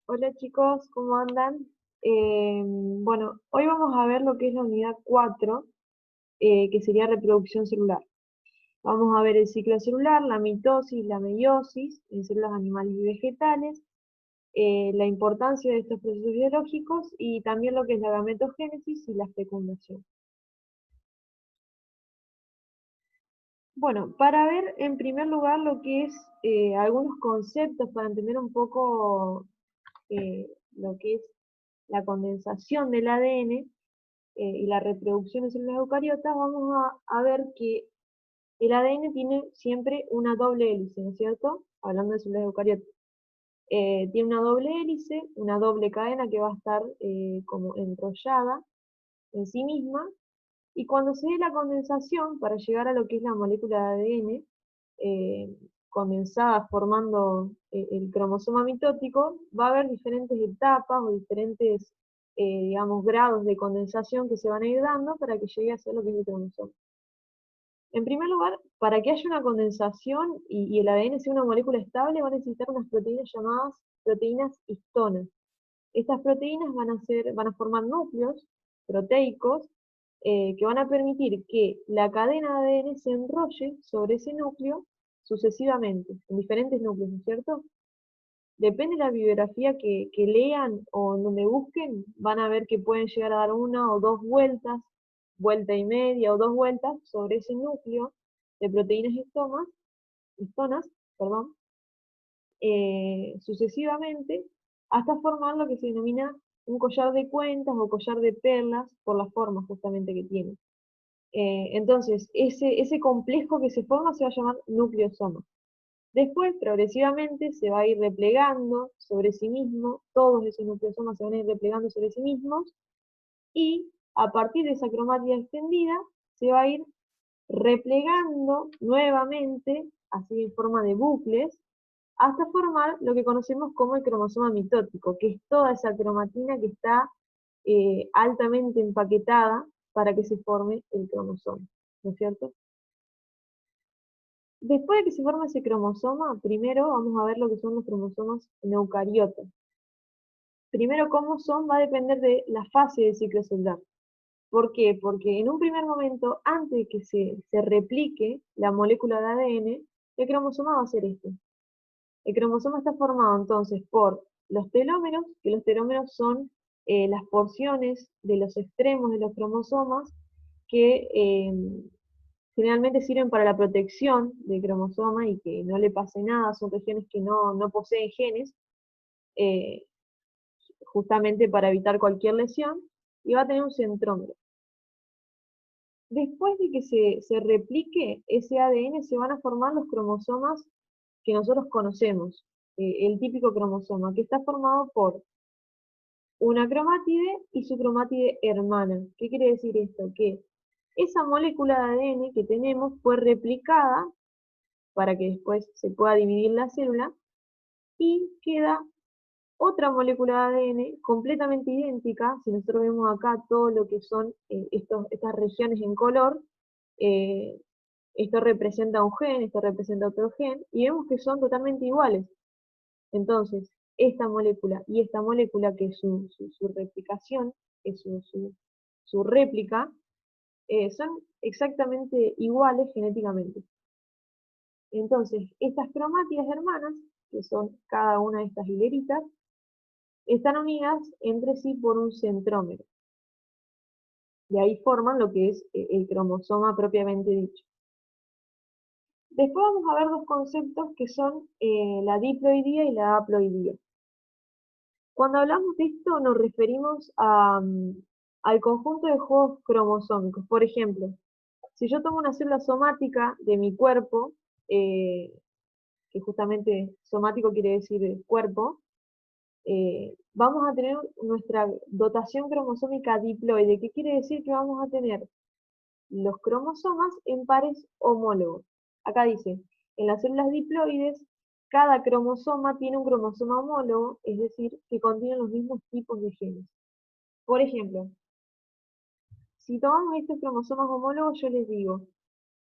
Hola chicos, ¿cómo andan? Bueno, hoy vamos a ver lo que es la unidad 4, que sería reproducción celular. Vamos a ver el ciclo celular, la mitosis, la meiosis en células animales y vegetales, la importancia de estos procesos biológicos y también lo que es la gametogénesis y la fecundación. Bueno, para ver en primer lugar lo que es algunos conceptos para entender un poco lo que es la condensación del ADN, y la reproducción en células eucariotas, vamos a ver que el ADN tiene siempre una doble hélice, ¿no es cierto? Hablando de células eucariotas. Tiene una doble hélice, una doble cadena que va a estar como enrollada en sí misma, y cuando se dé la condensación para llegar a lo que es la molécula de ADN, condensada formando el cromosoma mitótico, va a haber diferentes etapas o diferentes, digamos, grados de condensación que se van a ir dando para que llegue a ser lo que es el cromosoma. En primer lugar, para que haya una condensación y el ADN sea una molécula estable, va a necesitar unas proteínas llamadas proteínas histonas. Estas proteínas van a formar núcleos proteicos que van a permitir que la cadena de ADN se enrolle sobre ese núcleo sucesivamente, en diferentes núcleos, ¿no es cierto? Depende de la bibliografía que lean o en donde busquen, van a ver que pueden llegar a dar una o dos vueltas, vuelta y media o dos vueltas sobre ese núcleo de proteínas histonas, perdón, sucesivamente hasta formar lo que se denomina un collar de cuentas o collar de perlas por la forma justamente que tiene. Entonces, ese complejo que se forma se va a llamar nucleosoma. Después, progresivamente, se va a ir replegando sobre sí mismo, todos esos nucleosomas se van a ir replegando sobre sí mismos, y a partir de esa cromática extendida, se va a ir replegando nuevamente, así en forma de bucles, hasta formar lo que conocemos como el cromosoma mitótico, que es toda esa cromatina que está altamente empaquetada para que se forme el cromosoma, ¿no es cierto? Después de que se forme ese cromosoma, primero vamos a ver lo que son los cromosomas en eucariotas. Primero, cómo son va a depender de la fase del ciclo celular. ¿Por qué? Porque en un primer momento, antes de que se replique la molécula de ADN, el cromosoma va a ser este. El cromosoma está formado entonces por los telómeros, que los telómeros son las porciones de los extremos de los cromosomas que generalmente sirven para la protección del cromosoma y que no le pase nada, son regiones que no poseen genes, eh, justamente para evitar cualquier lesión, y va a tener un centrómero. Después de que se replique ese ADN, se van a formar los cromosomas que nosotros conocemos, el típico cromosoma, que está formado por una cromátide y su cromátide hermana. ¿Qué quiere decir esto? Que esa molécula de ADN que tenemos fue replicada para que después se pueda dividir la célula y queda otra molécula de ADN completamente idéntica. Si nosotros vemos acá todo lo que son estas regiones en color, eh, esto representa un gen, esto representa otro gen, y vemos que son totalmente iguales. Entonces, esta molécula y esta molécula, que es su replicación, es su réplica, son exactamente iguales genéticamente. Entonces, estas cromátidas hermanas, que son cada una de estas hileritas, están unidas entre sí por un centrómero. Y ahí forman lo que es el cromosoma propiamente dicho. Después vamos a ver dos conceptos que son la diploidía y la haploidía. Cuando hablamos de esto nos referimos al conjunto de juegos cromosómicos. Por ejemplo, si yo tomo una célula somática de mi cuerpo, eh, que justamente somático quiere decir cuerpo, vamos a tener nuestra dotación cromosómica diploide, que quiere decir que vamos a tener los cromosomas en pares homólogos. Acá dice, en las células diploides, cada cromosoma tiene un cromosoma homólogo, es decir, que contienen los mismos tipos de genes. Por ejemplo, si tomamos estos cromosomas homólogos, yo les digo,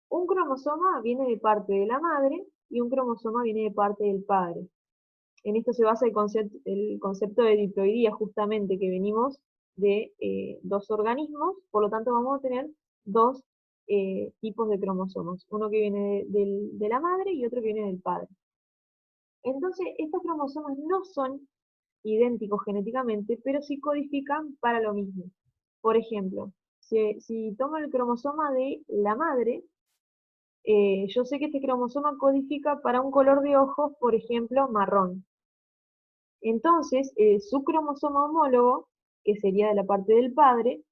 un cromosoma viene de parte de la madre y un cromosoma viene de parte del padre. En esto se basa el concepto de diploidía, justamente, que venimos de dos organismos, por lo tanto vamos a tener dos tipos de cromosomas, uno que viene de la madre y otro que viene del padre. Entonces, estos cromosomas no son idénticos genéticamente, pero sí codifican para lo mismo. Por ejemplo, si tomo el cromosoma de la madre, yo sé que este cromosoma codifica para un color de ojos, por ejemplo, marrón. Entonces, su cromosoma homólogo, que sería de la parte del padre,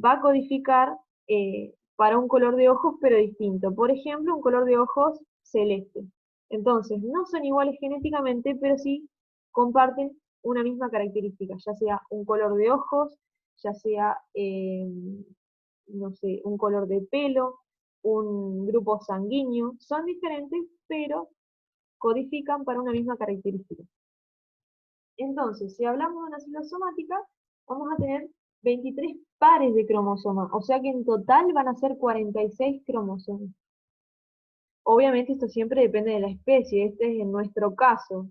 va a codificar para un color de ojos pero distinto. Por ejemplo, un color de ojos celeste. Entonces, no son iguales genéticamente, pero sí comparten una misma característica, ya sea un color de ojos, ya sea, no sé, un color de pelo, un grupo sanguíneo. Son diferentes, pero codifican para una misma característica. Entonces, si hablamos de una célula somática, vamos a tener 23 pares de cromosomas, o sea que en total van a ser 46 cromosomas. Obviamente esto siempre depende de la especie, este es en nuestro caso.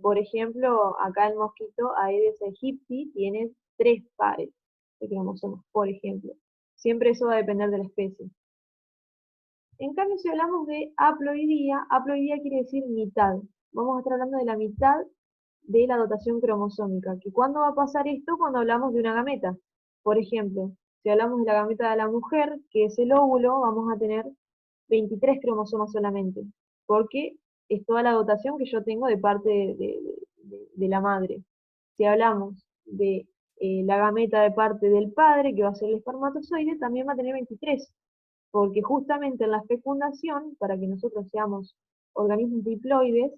Por ejemplo, acá el mosquito Aedes aegypti tiene 3 pares de cromosomas, por ejemplo. Siempre eso va a depender de la especie. En cambio, si hablamos de haploidía quiere decir mitad. Vamos a estar hablando de la mitad de la dotación cromosómica. ¿Que cuándo va a pasar esto? Cuando hablamos de una gameta. Por ejemplo, si hablamos de la gameta de la mujer, que es el óvulo, vamos a tener 23 cromosomas solamente, porque es toda la dotación que yo tengo de parte de la madre. Si hablamos de la gameta de parte del padre, que va a ser el espermatozoide, también va a tener 23, porque justamente en la fecundación, para que nosotros seamos organismos diploides,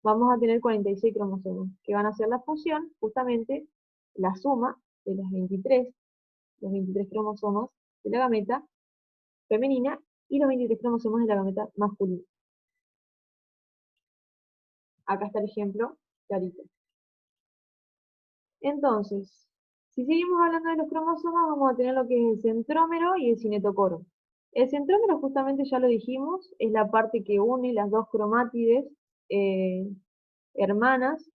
vamos a tener 46 cromosomas, que van a ser la fusión, justamente la suma de los 23 cromosomas de la gameta femenina y los 23 cromosomas de la gameta masculina. Acá está el ejemplo clarito. Entonces, si seguimos hablando de los cromosomas, vamos a tener lo que es el centrómero y el cinetocoro. El centrómero, justamente ya lo dijimos, es la parte que une las dos cromátides eh, hermanas,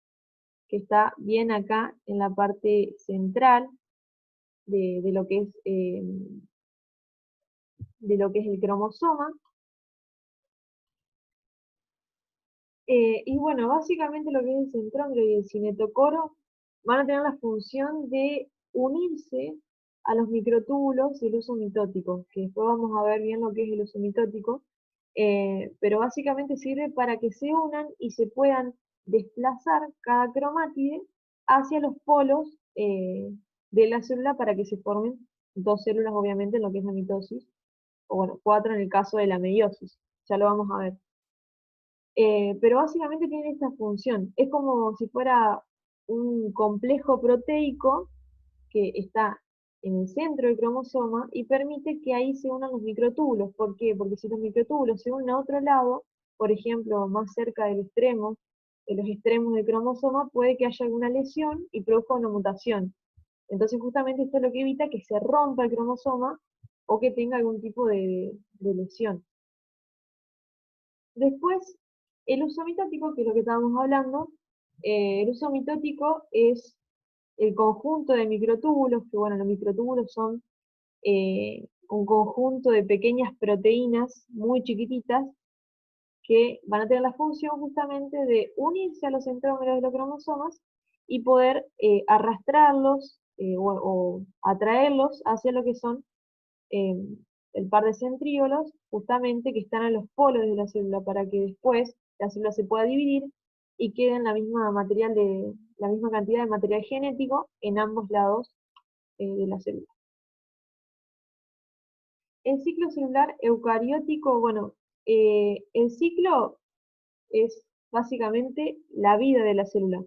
que está bien acá en la parte central de lo que es, de lo que es el cromosoma. Y bueno, básicamente lo que es el centrómero y el cinetocoro van a tener la función de unirse a los microtúbulos del uso mitótico, que después vamos a ver bien lo que es el uso mitótico, pero básicamente sirve para que se unan y se puedan desplazar cada cromátide hacia los polos de la célula para que se formen dos células, obviamente, en lo que es la mitosis, o bueno, cuatro en el caso de la meiosis, ya lo vamos a ver. Pero básicamente tiene esta función. Es como si fuera un complejo proteico que está en el centro del cromosoma y permite que ahí se unan los microtúbulos. ¿Por qué? Porque si los microtúbulos se unen a otro lado, por ejemplo, más cerca del extremo, de los extremos del cromosoma, puede que haya alguna lesión y produzca una mutación. Entonces justamente esto es lo que evita que se rompa el cromosoma o que tenga algún tipo de lesión. Después, el uso mitótico, que es lo que estábamos hablando, el uso mitótico es el conjunto de microtúbulos, que bueno, los microtúbulos son un conjunto de pequeñas proteínas muy chiquititas que van a tener la función justamente de unirse a los centrómeros de los cromosomas y poder arrastrarlos o atraerlos hacia lo que son eh, el par de centríolos, justamente que están a los polos de la célula, para que después la célula se pueda dividir y quede en la misma cantidad de material genético en ambos lados de la célula. El ciclo celular eucariótico, bueno, el ciclo es básicamente la vida de la célula.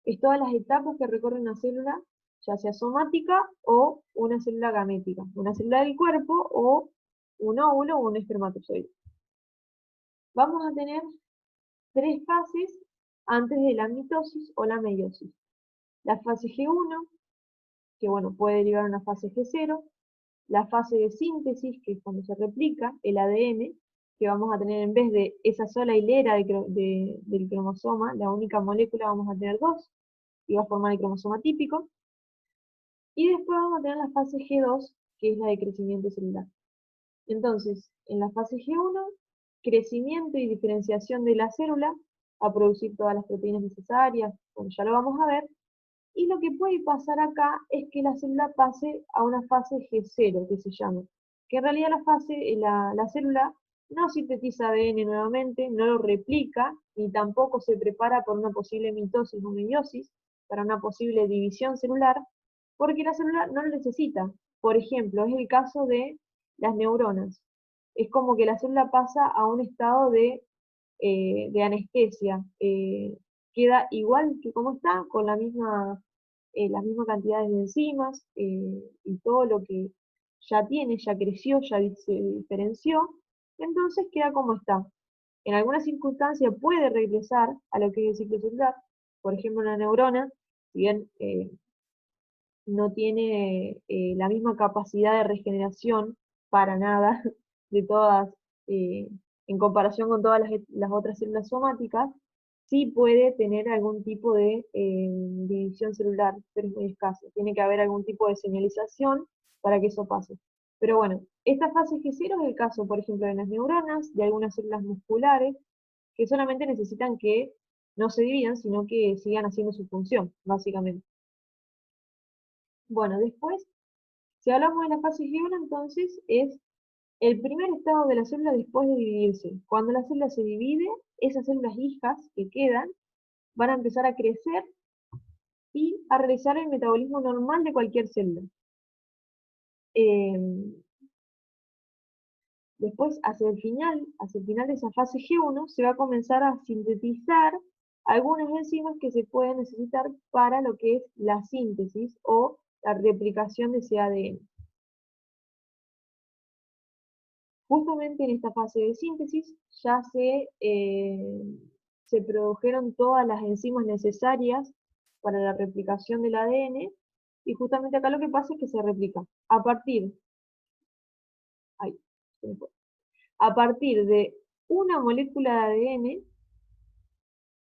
Es todas las etapas que recorre una célula, ya sea somática o una célula gamética, una célula del cuerpo o un óvulo o un espermatozoide. Vamos a tener tres fases antes de la mitosis o la meiosis. La fase G1, que bueno, puede derivar a una fase G0, la fase de síntesis, que es cuando se replica el ADN, que vamos a tener en vez de esa sola hilera del cromosoma, la única molécula, vamos a tener dos, y va a formar el cromosoma típico. Y después vamos a tener la fase G2, que es la de crecimiento celular. Entonces, en la fase G1, crecimiento y diferenciación de la célula, a producir todas las proteínas necesarias, bueno, ya lo vamos a ver. Y lo que puede pasar acá es que la célula pase a una fase G0, que se llama. Que en realidad la célula no sintetiza ADN nuevamente, no lo replica, ni tampoco se prepara por una posible mitosis o meiosis, para una posible división celular, porque la célula no lo necesita. Por ejemplo, es el caso de las neuronas. Es como que la célula pasa a un estado de anestesia. Queda igual que como está, con las mismas cantidades de enzimas y todo lo que ya tiene, ya creció, ya se diferenció, entonces queda como está. En algunas circunstancias puede regresar a lo que es el ciclo celular, por ejemplo, una neurona, si bien no tiene la misma capacidad de regeneración para nada de todas, eh, en comparación con todas las otras células somáticas, sí puede tener algún tipo de división celular, pero es muy escaso. Tiene que haber algún tipo de señalización para que eso pase. Pero bueno, esta fase G0 es el caso, por ejemplo, de las neuronas, de algunas células musculares, que solamente necesitan que no se dividan, sino que sigan haciendo su función, básicamente. Bueno, después, si hablamos de la fase G1, entonces es el primer estado de la célula después de dividirse. Cuando la célula se divide, esas células hijas que quedan van a empezar a crecer y a realizar el metabolismo normal de cualquier célula. Después, hacia el final de esa fase G1, se va a comenzar a sintetizar algunas enzimas que se pueden necesitar para lo que es la síntesis o la replicación de ese ADN. Justamente en esta fase de síntesis ya se produjeron todas las enzimas necesarias para la replicación del ADN, y justamente acá lo que pasa es que se replica a partir, ay, se me fue. A partir de una molécula de ADN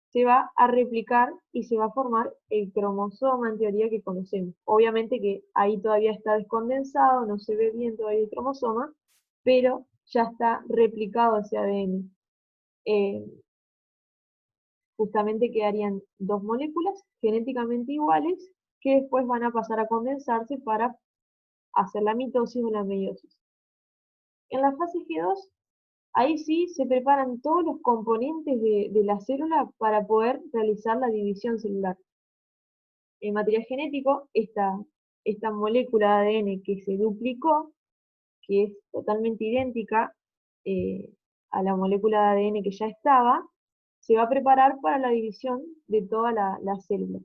se va a replicar y se va a formar el cromosoma en teoría que conocemos. Obviamente que ahí todavía está descondensado, no se ve bien todavía el cromosoma, pero ya está replicado ese ADN. Eh, Justamente quedarían dos moléculas genéticamente iguales que después van a pasar a condensarse para hacer la mitosis o la meiosis. En la fase G2, ahí sí se preparan todos los componentes de la célula para poder realizar la división celular. En material genético, esta molécula de ADN que se duplicó, que es totalmente idéntica a la molécula de ADN que ya estaba, se va a preparar para la división de toda la célula.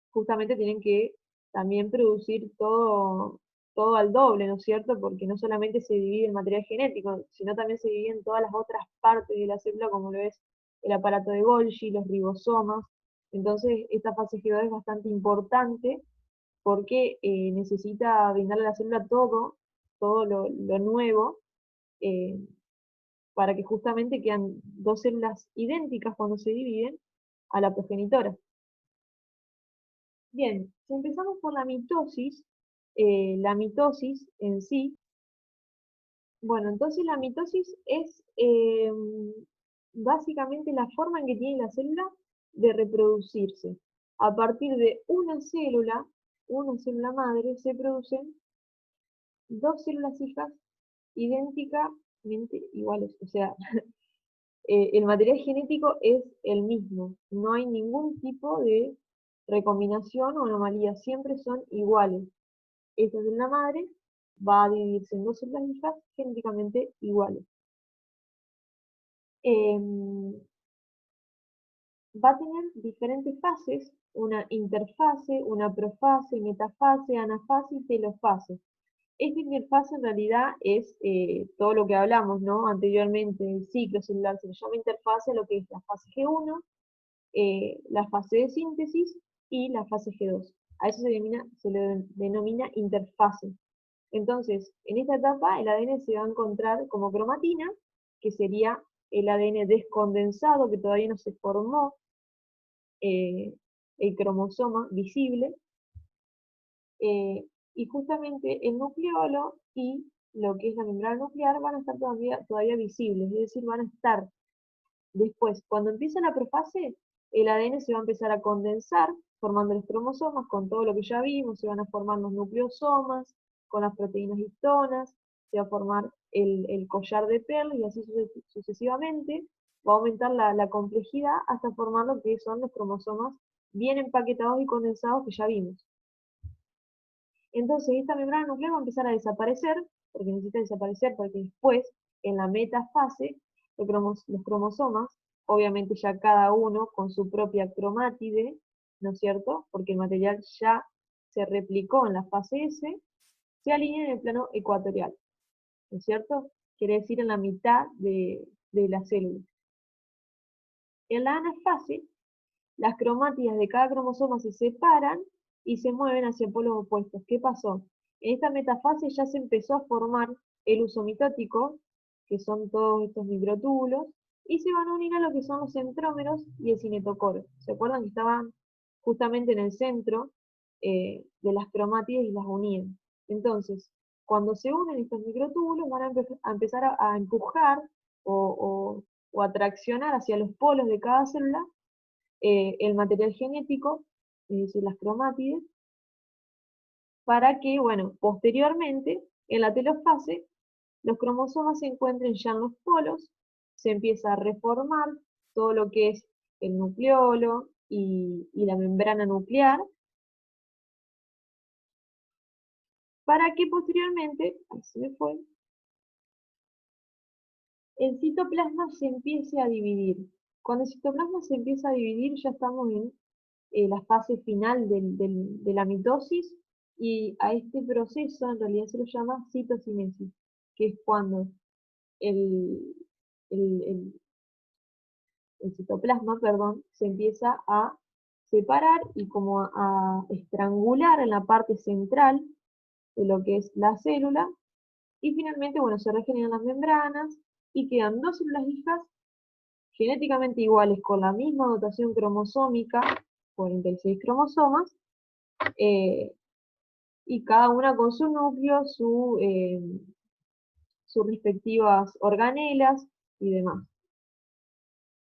Justamente tienen que también producir todo al doble, ¿no es cierto? Porque no solamente se divide el material genético, sino también se dividen todas las otras partes de la célula, como lo es el aparato de Golgi, los ribosomas. Entonces, esta fase G2 es bastante importante porque necesita brindarle a la célula todo lo nuevo, eh, para que justamente quedan dos células idénticas cuando se dividen a la progenitora. Bien, si empezamos por la mitosis en sí, bueno, entonces la mitosis es básicamente la forma en que tiene la célula de reproducirse. A partir de una célula madre, se producen dos células hijas idénticamente iguales. O sea, el material genético es el mismo. No hay ningún tipo de recombinación o anomalía. Siempre son iguales. Esta célula madre va a dividirse en dos células hijas genéticamente iguales. Va a tener diferentes fases, una interfase, una profase, metafase, anafase y telofase. Esta interfase en realidad es todo lo que hablamos, ¿no? Anteriormente, el ciclo celular se le llama interfase a lo que es la fase G1, la fase de síntesis y la fase G2. A eso se le denomina interfase. Entonces, en esta etapa el ADN se va a encontrar como cromatina, que sería el ADN descondensado, que todavía no se formó el cromosoma visible, y justamente el nucleolo y lo que es la membrana nuclear van a estar todavía visibles, es decir, van a estar después. Cuando empieza la profase, el ADN se va a empezar a condensar, formando los cromosomas con todo lo que ya vimos, se van a formar los nucleosomas, con las proteínas histonas, se va a formar el collar de Pearl y así sucesivamente. Va a aumentar la complejidad hasta formar lo que son los cromosomas bien empaquetados y condensados que ya vimos. Entonces esta membrana nuclear va a empezar a desaparecer, porque necesita desaparecer, porque después, en la metafase, los cromosomas, obviamente ya cada uno con su propia cromátide, ¿no es cierto? Porque el material ya se replicó en la fase S, se alinea en el plano ecuatorial, ¿no es cierto? Quiere decir en la mitad de la célula. En la anafase, las cromátidas de cada cromosoma se separan y se mueven hacia polos opuestos. ¿Qué pasó? En esta metafase ya se empezó a formar el uso mitótico, que son todos estos microtúbulos, y se van a unir a lo que son los centrómeros y el cinetocoro. ¿Se acuerdan que estaban justamente en el centro de las cromátidas y las unían? Entonces, cuando se unen estos microtúbulos van a empezar a empujar o a traccionar hacia los polos de cada célula el material genético, es decir, las cromátides, para que, bueno, posteriormente, en la telofase, los cromosomas se encuentren ya en los polos, se empieza a reformar todo lo que es el nucleolo y la membrana nuclear, para que posteriormente, ahí se me fue, el citoplasma se empiece a dividir. Cuando el citoplasma se empieza a dividir, ya estamos en la fase final de la mitosis, y a este proceso en realidad se lo llama citocinesis, que es cuando el, el- el- el citoplasma, perdón, se empieza a separar y como a estrangular en la parte central de lo que es la célula, y finalmente, bueno, se regeneran las membranas y quedan dos células hijas genéticamente iguales con la misma dotación cromosómica, 46 cromosomas, eh, y cada una con su núcleo, sus respectivas organelas y demás.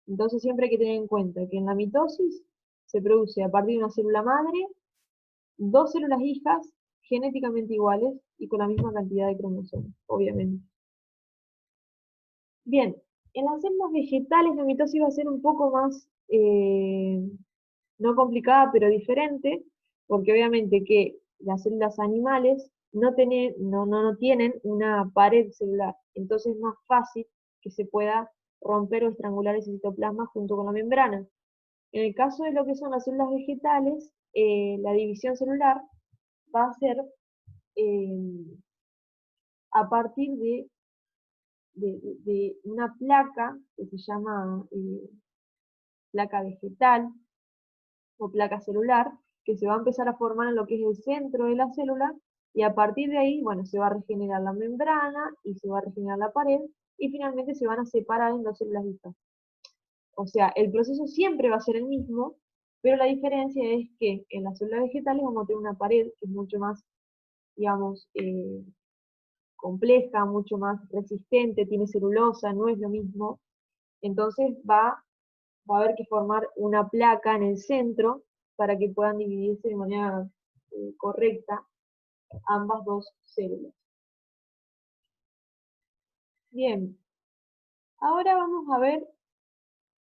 Entonces siempre hay que tener en cuenta que en la mitosis se produce a partir de una célula madre dos células hijas genéticamente iguales y con la misma cantidad de cromosomas, obviamente. Bien, en las células vegetales la mitosis va a ser un poco más, no complicada, pero diferente, porque obviamente que las células animales no tienen una pared celular, entonces es más fácil que se pueda romper o estrangular ese citoplasma junto con la membrana. En el caso de lo que son las células vegetales, la división celular va a ser eh, a partir de una placa que se llama placa vegetal o placa celular, que se va a empezar a formar en lo que es el centro de la célula, y a partir de ahí, bueno, se va a regenerar la membrana y se va a regenerar la pared, y finalmente se van a separar en dos células distintas. O sea, el proceso siempre va a ser el mismo, pero la diferencia es que en las células vegetales vamos a tener una pared que es mucho más, digamos, compleja, mucho más resistente, tiene celulosa, no es lo mismo. Entonces va a haber que formar una placa en el centro para que puedan dividirse de manera correcta ambas dos células. Bien, ahora vamos a ver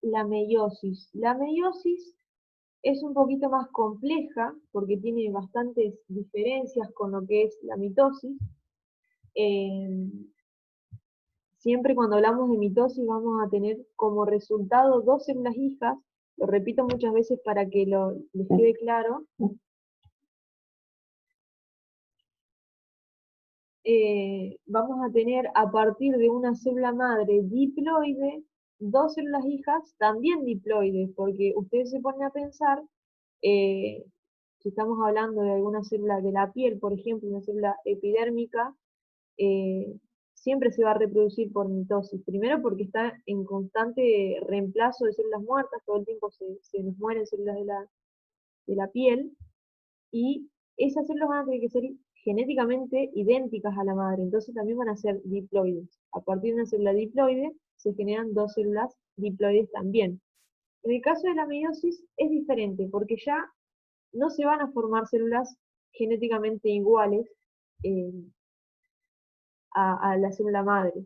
la meiosis. La meiosis es un poquito más compleja porque tiene bastantes diferencias con lo que es la mitosis. Eh, Siempre cuando hablamos de mitosis vamos a tener como resultado dos células hijas, lo repito muchas veces para que les quede claro. Vamos a tener a partir de una célula madre diploide, dos células hijas también diploides, porque ustedes se ponen a pensar, si estamos hablando de alguna célula de la piel, por ejemplo, una célula epidérmica, siempre se va a reproducir por mitosis. Primero porque está en constante reemplazo de células muertas, todo el tiempo se nos mueren células de la piel, y esas células van a tener que ser genéticamente idénticas a la madre, entonces también van a ser diploides. A partir de una célula diploide se generan dos células diploides también. En el caso de la meiosis es diferente, porque ya no se van a formar células genéticamente iguales eh, a la célula madre.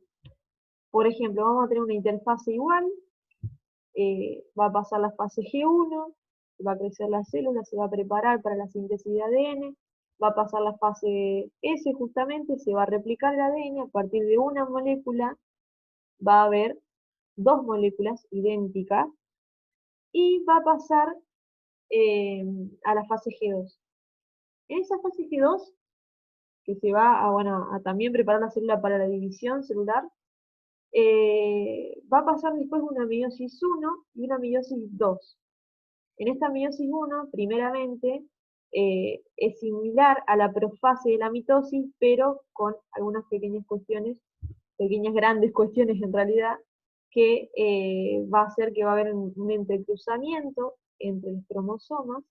Por ejemplo, vamos a tener una interfase igual, va a pasar la fase G1, va a crecer la célula, se va a preparar para la síntesis de ADN, va a pasar la fase S justamente, se va a replicar el ADN, a partir de una molécula va a haber dos moléculas idénticas, y va a pasar a la fase G2. En esa fase G2, que se va a, bueno, a también preparar la célula para la división celular, va a pasar después una meiosis 1 y una meiosis 2. En esta meiosis 1, primeramente, es similar a la profase de la mitosis, pero con algunas pequeñas cuestiones, pequeñas grandes cuestiones en realidad, que va a hacer que va a haber un entrecruzamiento entre los cromosomas,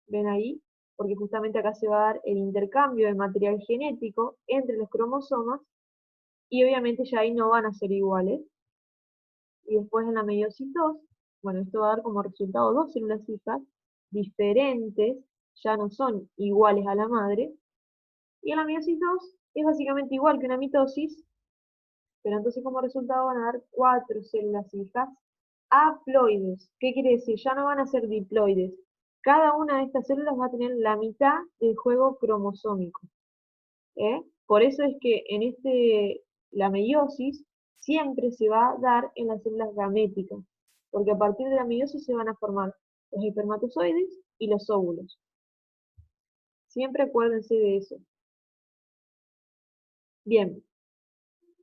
ven ahí, porque justamente acá se va a dar el intercambio de material genético entre los cromosomas, y obviamente ya ahí no van a ser iguales. Y después en la meiosis 2, bueno, esto va a dar como resultado dos células hijas diferentes, ya no son iguales a la madre, y en la meiosis 2 es básicamente igual que una mitosis, pero entonces como resultado van a dar cuatro células hijas haploides. ¿Qué quiere decir? Ya no van a ser diploides. Cada una de estas células va a tener la mitad del juego cromosómico. Por eso es que en la meiosis siempre se va a dar en las células gaméticas, porque a partir de la meiosis se van a formar los espermatozoides y los óvulos. Siempre acuérdense de eso. Bien,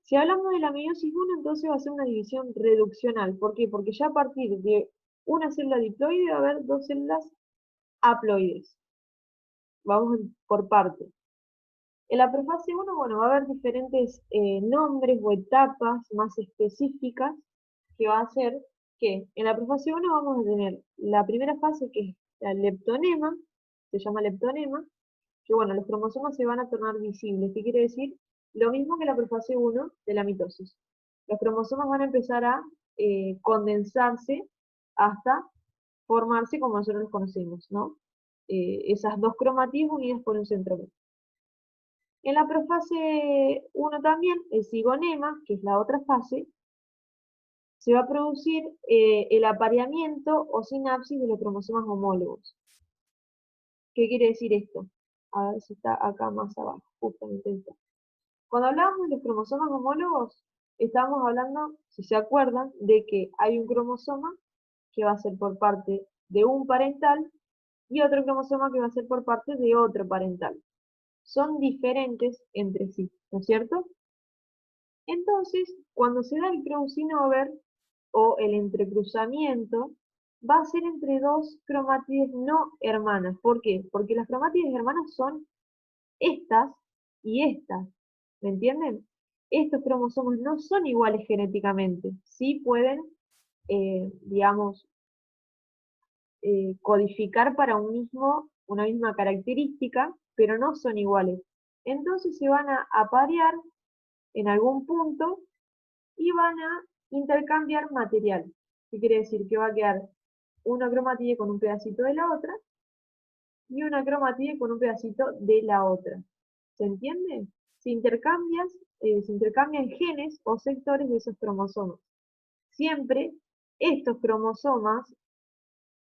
si hablamos de la meiosis 1, entonces va a ser una división reduccional. ¿Por qué? Porque ya a partir de una célula diploide va a haber dos células haploides. Vamos por partes. En la profase 1, bueno, va a haber diferentes nombres o etapas más específicas que va a hacer que en la profase 1 vamos a tener la primera fase que es el leptonema, se llama leptonema, que bueno, los cromosomas se van a tornar visibles. ¿Qué quiere decir? Lo mismo que la profase 1 de la mitosis. Los cromosomas van a empezar a condensarse hasta formarse como nosotros los conocemos, ¿no? Esas dos cromatías unidas por un centrómero. En la profase 1 también, el cigonema, que es la otra fase, se va a producir el apareamiento o sinapsis de los cromosomas homólogos. ¿Qué quiere decir esto? A ver si está acá más abajo, justamente esto. Cuando hablábamos de los cromosomas homólogos, estábamos hablando, si se acuerdan, de que hay un cromosoma que va a ser por parte de un parental y otro cromosoma que va a ser por parte de otro parental. Son diferentes entre sí, ¿no es cierto? Entonces, cuando se da el crossover o el entrecruzamiento, va a ser entre dos cromátides no hermanas. ¿Por qué? Porque las cromátides hermanas son estas y estas. ¿Me entienden? Estos cromosomas no son iguales genéticamente. Sí pueden, digamos, codificar para una misma característica, pero no son iguales. Entonces se van a aparear en algún punto y van a intercambiar material. ¿Qué quiere decir? Que va a quedar una cromatide con un pedacito de la otra y una cromatide con un pedacito de la otra. ¿Se entiende? Se intercambian genes o sectores de esos cromosomas. Siempre estos cromosomas,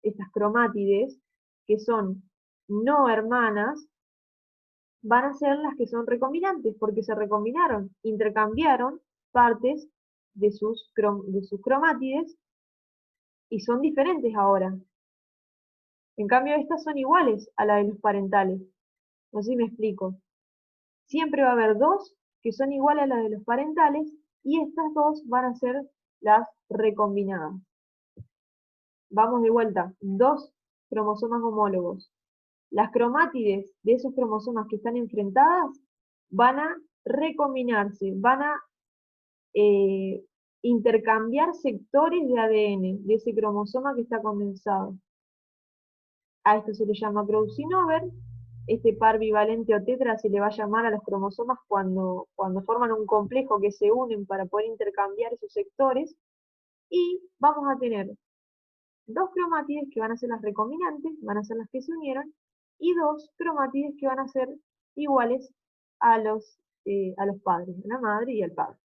estas cromátides, que son no hermanas, van a ser las que son recombinantes, porque se recombinaron, intercambiaron partes de sus cromátides y son diferentes ahora. En cambio, estas son iguales a la de los parentales. No sé si me explico. Siempre va a haber dos que son iguales a las de los parentales y estas dos van a ser las recombinadas. Vamos de vuelta. Dos cromosomas homólogos. las cromátides de esos cromosomas que están enfrentadas van a recombinarse, van a intercambiar sectores de ADN de ese cromosoma que está condensado. A esto se le llama crossing over. Este par bivalente o tetra se le va a llamar a los cromosomas cuando forman un complejo que se unen para poder intercambiar esos sectores. Y vamos a tener dos cromátides que van a ser las recombinantes, van a ser las que se unieron, y dos cromátides que van a ser iguales a los padres, a la madre y al padre.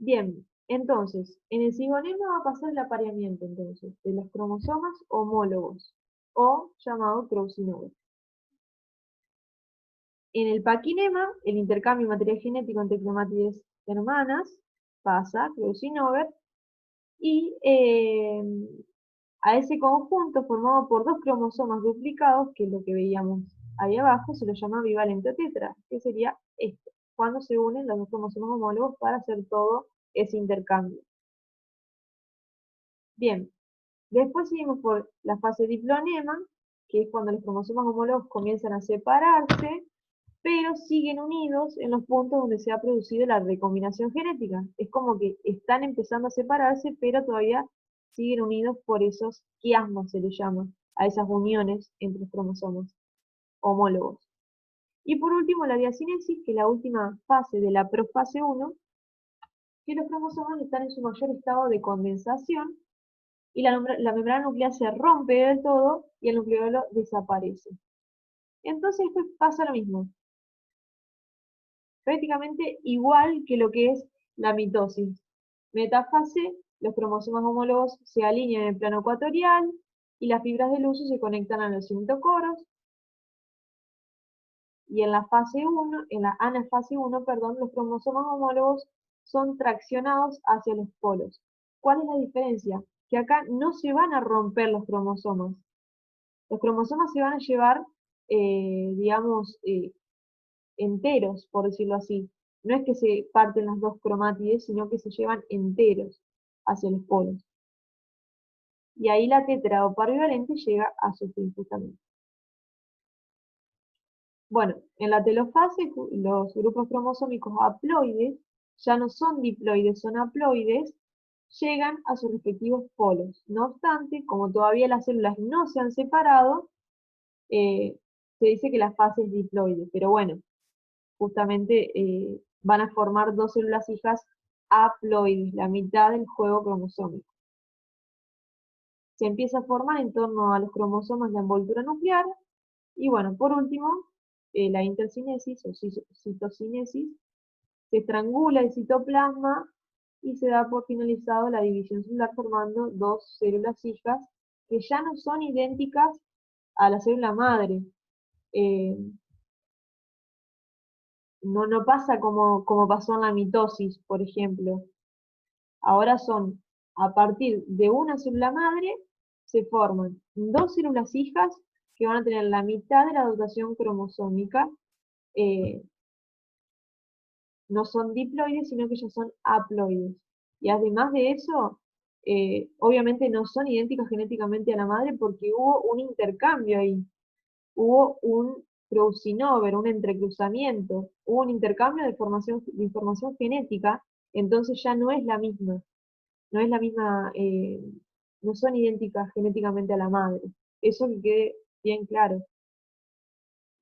Bien, entonces, en el cigonema va a pasar el apareamiento, entonces, de los cromosomas homólogos, o llamado crossing over. En el paquinema, el intercambio de material genético entre cromátides hermanas pasa, crossing over, y a ese conjunto formado por dos cromosomas duplicados, que es lo que veíamos ahí abajo, se lo llama bivalente o tetra, que sería esto, cuando se unen los dos cromosomas homólogos para hacer todo ese intercambio. Bien, después seguimos por la fase diplonema, que es cuando los cromosomas homólogos comienzan a separarse, pero siguen unidos en los puntos donde se ha producido la recombinación genética. Es como que están empezando a separarse, pero todavía siguen unidos por esos quiasmos, se les llama, a esas uniones entre los cromosomas homólogos. Y por último, la diacinesis, que es la última fase de la profase 1, que los cromosomas están en su mayor estado de condensación, y la membrana nuclear se rompe del todo y el nucleolo desaparece. Entonces después pasa lo mismo, prácticamente igual que lo que es la mitosis. Metafase, los cromosomas homólogos se alinean en el plano ecuatorial y las fibras de uso se conectan a los cintocoros. Y en la fase 1, en la anafase 1, perdón, los cromosomas homólogos son traccionados hacia los polos. ¿Cuál es la diferencia? Que acá no se van a romper los cromosomas. Los cromosomas se van a llevar, digamos, enteros, por decirlo así. No es que se parten las dos cromátides, sino que se llevan enteros hacia los polos. Y ahí la tetra o par bivalente llega a su fin justamente. Bueno, en la telofase los grupos cromosómicos haploides ya no son diploides, son haploides, llegan a sus respectivos polos. No obstante, como todavía las células no se han separado, se dice que la fase es diploide, pero bueno, justamente van a formar dos células hijas haploides, la mitad del juego cromosómico. Se empieza a formar en torno a los cromosomas la envoltura nuclear, y bueno, por último, la intercinesis o citocinesis, se estrangula el citoplasma y se da por finalizado la división celular formando dos células hijas que ya no son idénticas a la célula madre. No pasa como pasó en la mitosis, por ejemplo. Ahora son, a partir de una célula madre, se forman dos células hijas que van a tener la mitad de la dotación cromosómica. No son diploides, sino que ya son haploides. Y además de eso, obviamente no son idénticas genéticamente a la madre porque hubo un intercambio ahí. Hubo un crossing over, un entrecruzamiento, hubo un intercambio de información genética, entonces ya no es la misma. No es la misma, no son idénticas genéticamente a la madre. Eso que quede bien claro.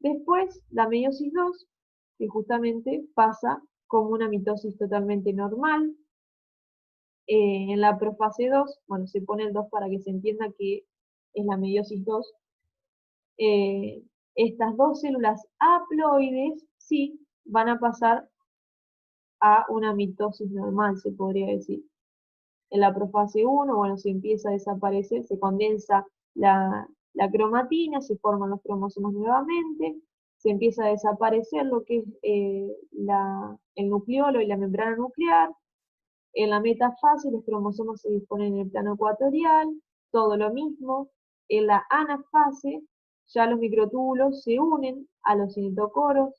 Después, la meiosis 2, que justamente pasa como una mitosis totalmente normal. En la profase 2, bueno, se pone el 2 para que se entienda que es la meiosis 2. Estas dos células haploides, sí, van a pasar a una mitosis normal, se podría decir. En la profase 1, bueno, se empieza a desaparecer, se condensa la cromatina, se forman los cromosomas nuevamente, se empieza a desaparecer lo que es el nucleolo y la membrana nuclear. En la metafase los cromosomas se disponen en el plano ecuatorial, todo lo mismo. En la anafase ya los microtúbulos se unen a los cintocoros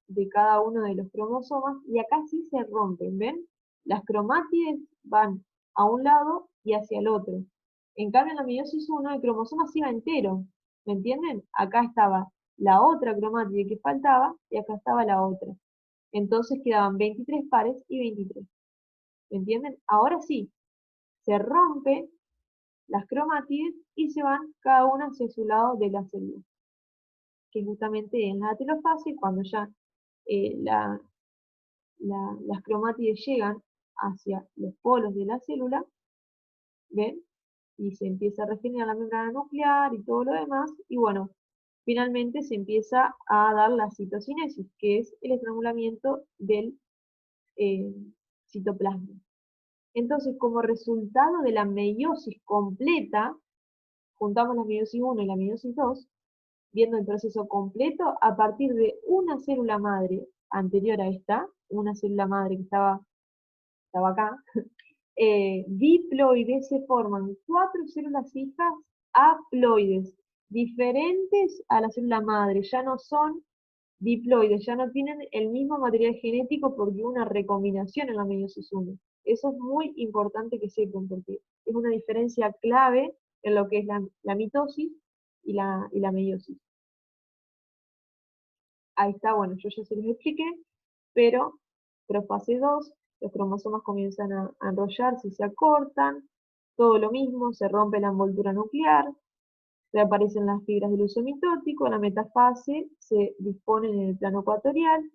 de cada uno de los cromosomas y acá sí se rompen, ¿ven? Las cromátides van a un lado y hacia el otro. En cambio, en la meiosis 1 el cromosoma sí va entero. ¿Me entienden? Acá estaba la otra cromátide que faltaba y acá estaba la otra. Entonces quedaban 23 pares y 23. ¿Me entienden? Ahora sí, se rompen las cromátides y se van cada una hacia su lado de la célula, que justamente en la telofase, cuando ya eh, la- las cromátides llegan hacia los polos de la célula, ¿ven? Y se empieza a regenerar la membrana nuclear y todo lo demás, y bueno, finalmente se empieza a dar la citocinesis, que es el estrangulamiento del eh, citoplasma. Entonces, como resultado de la meiosis completa, juntamos la meiosis 1 y la meiosis 2, viendo el proceso completo a partir de una célula madre anterior a esta, una célula madre que estaba acá, diploides, se forman 4 células hijas haploides, diferentes a la célula madre, ya no son diploides, ya no tienen el mismo material genético porque hubo una recombinación en la meiosis 1. Eso es muy importante que sepan porque es una diferencia clave en lo que es la mitosis y la meiosis. Ahí está, bueno, yo ya se los expliqué, pero fase 2, los cromosomas comienzan a enrollarse y se acortan, todo lo mismo, se rompe la envoltura nuclear, reaparecen las fibras del uso mitótico, la metafase se dispone en el plano ecuatorial,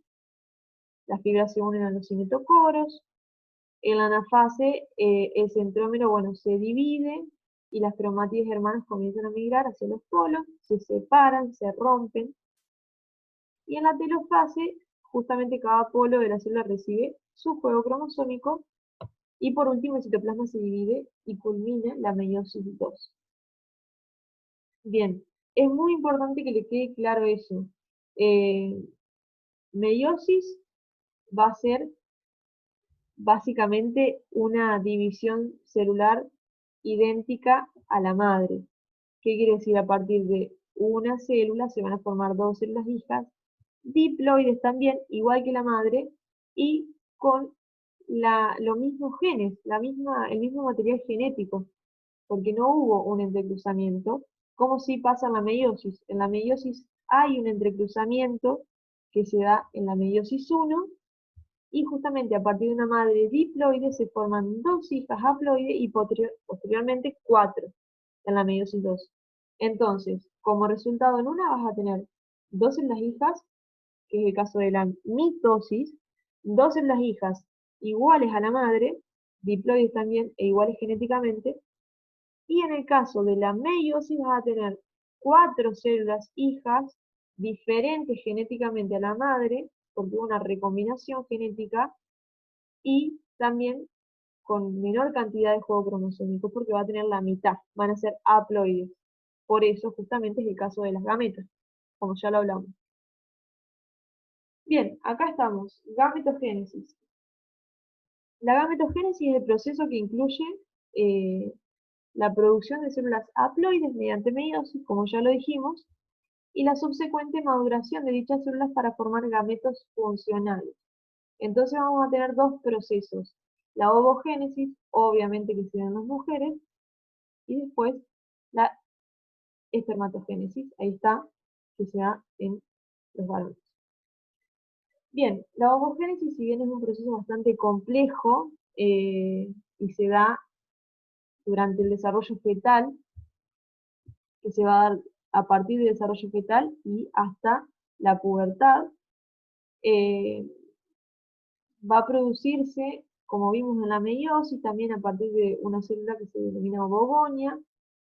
las fibras se unen a los cinetocoros, en la anafase el centrómero, bueno, se divide y las cromátides hermanas comienzan a migrar hacia los polos, se separan, se rompen, y en la telofase, justamente cada polo de la célula recibe su juego cromosómico, y por último el citoplasma se divide y culmina la meiosis 2. Bien, es muy importante que le quede claro eso. Eh, Meiosis va a ser básicamente una división celular idéntica a la madre. ¿Qué quiere decir? A partir de una célula se van a formar 2 células hijas, diploides también, igual que la madre, y con los mismos genes, el mismo material genético, porque no hubo un entrecruzamiento, como si pasa en la meiosis. En la meiosis hay un entrecruzamiento que se da en la meiosis 1, y justamente a partir de una madre diploide se forman 2 hijas haploides y posteriormente 4 en la meiosis 2. Entonces, como resultado en una vas a tener 2 células hijas, que es el caso de la mitosis, 2 células hijas iguales a la madre, diploides también e iguales genéticamente, y en el caso de la meiosis vas a tener 4 células hijas diferentes genéticamente a la madre, porque hubo una recombinación genética, y también con menor cantidad de juego cromosómico, porque va a tener la mitad, van a ser haploides. Por eso justamente es el caso de las gametas, como ya lo hablamos. Bien, acá estamos, gametogénesis. La gametogénesis es el proceso que incluye eh, la producción de células haploides mediante meiosis, como ya lo dijimos, y la subsecuente maduración de dichas células para formar gametos funcionales. Entonces vamos a tener dos procesos, la ovogénesis, obviamente que se da en las mujeres, y después la espermatogénesis, ahí está, que se da en los varones. Bien, la ovogénesis, si bien es un proceso bastante complejo y se da durante el desarrollo fetal, que se va a dar a partir del desarrollo fetal y hasta la pubertad, eh, va a producirse, como vimos en la meiosis, también a partir de una célula que se denomina ovogonia.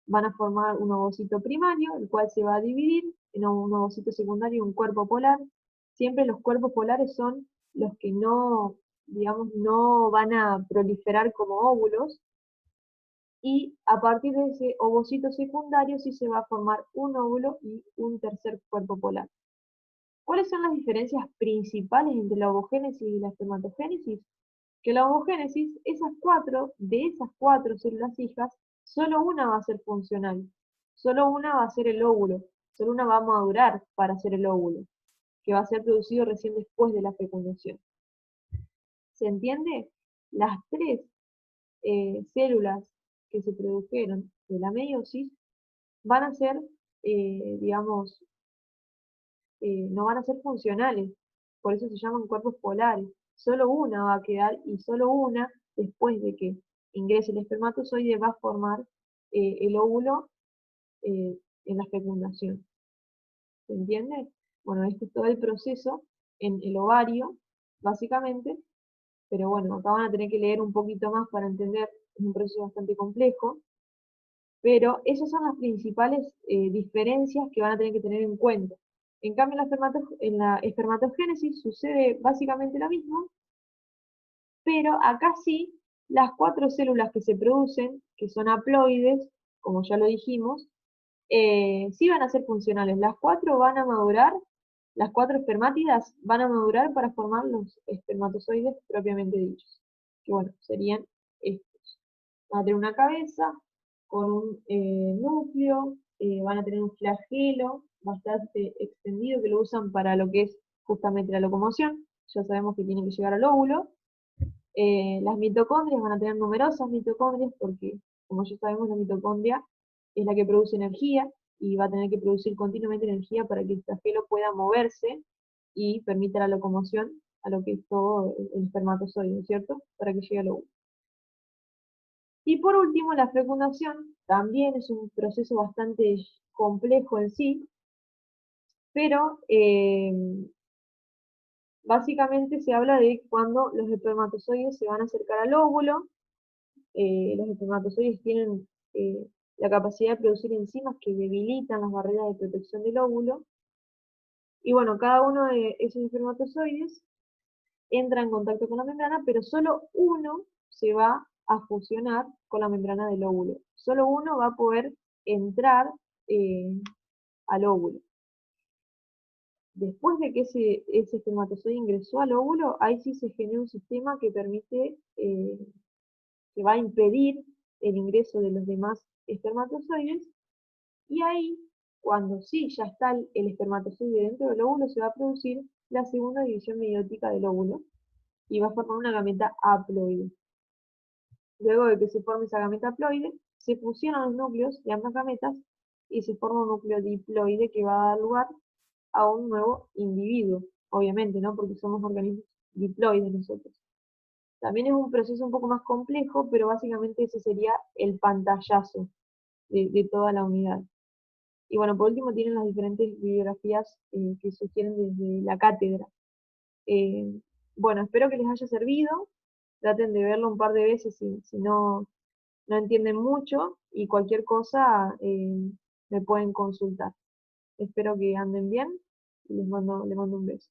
Van a formar un ovocito primario, el cual se va a dividir en un ovocito secundario y un cuerpo polar. Siempre los cuerpos polares son los que no, digamos, no van a proliferar como óvulos, y a partir de ese ovocito secundario sí se va a formar un óvulo y un tercer cuerpo polar. ¿Cuáles son las diferencias principales entre la ovogénesis y la espermatogénesis? Que la ovogénesis, de esas cuatro células hijas, solo una va a ser funcional, solo una va a ser el óvulo, solo una va a madurar para ser el óvulo, que va a ser producido recién después de la fecundación. ¿Se entiende? Las tres células que se produjeron de la meiosis van a ser digamos, no van a ser funcionales, por eso se llaman cuerpos polares. Solo una va a quedar y solo una, después de que ingrese el espermatozoide, va a formar el óvulo en la fecundación. ¿Se entiende? Bueno, este es todo el proceso en el ovario, básicamente, pero bueno, acá van a tener que leer un poquito más para entender, es un proceso bastante complejo, pero esas son las principales diferencias que van a tener que tener en cuenta. En cambio, en la espermatogénesis sucede básicamente lo mismo, pero acá sí, las 4 células que se producen, que son haploides, como ya lo dijimos, sí van a ser funcionales. Las 4 van a madurar, las 4 espermátidas van a madurar para formar los espermatozoides propiamente dichos, que bueno, serían estos. Van a tener una cabeza con un núcleo, van a tener un flagelo bastante extendido que lo usan para lo que es justamente la locomoción. Ya sabemos que tienen que llegar al óvulo. Las mitocondrias van a tener numerosas mitocondrias porque, como ya sabemos, la mitocondria es la que produce energía y va a tener que producir continuamente energía para que el flagelo pueda moverse y permita la locomoción a lo que es todo el espermatozoide, ¿cierto? Para que llegue al óvulo. Y por último, la fecundación también es un proceso bastante complejo en sí, pero básicamente se habla de cuando los espermatozoides se van a acercar al óvulo. Los espermatozoides tienen la capacidad de producir enzimas que debilitan las barreras de protección del óvulo. Y bueno, cada uno de esos espermatozoides entra en contacto con la membrana, pero solo uno se va a fusionar con la membrana del óvulo. Solo uno va a poder entrar eh, al óvulo. Después de que ese espermatozoide ingresó al óvulo, ahí sí se genera un sistema que permite, que va a impedir el ingreso de los demás espermatozoides, y ahí, cuando sí ya está el espermatozoide dentro del óvulo, se va a producir la segunda división meiótica del óvulo, y va a formar una gameta haploide. Luego de que se forme esa gameta haploide, se fusionan los núcleos de ambas gametas y se forma un núcleo diploide que va a dar lugar a un nuevo individuo, obviamente, ¿no? Porque somos organismos diploides nosotros. También es un proceso un poco más complejo, pero básicamente ese sería el pantallazo de toda la unidad. Y bueno, por último tienen las diferentes bibliografías que sugieren desde la cátedra. Eh, bueno, espero que les haya servido. Traten de verlo un par de veces si no entienden mucho, y cualquier cosa me pueden consultar. Espero que anden bien y les mando un beso.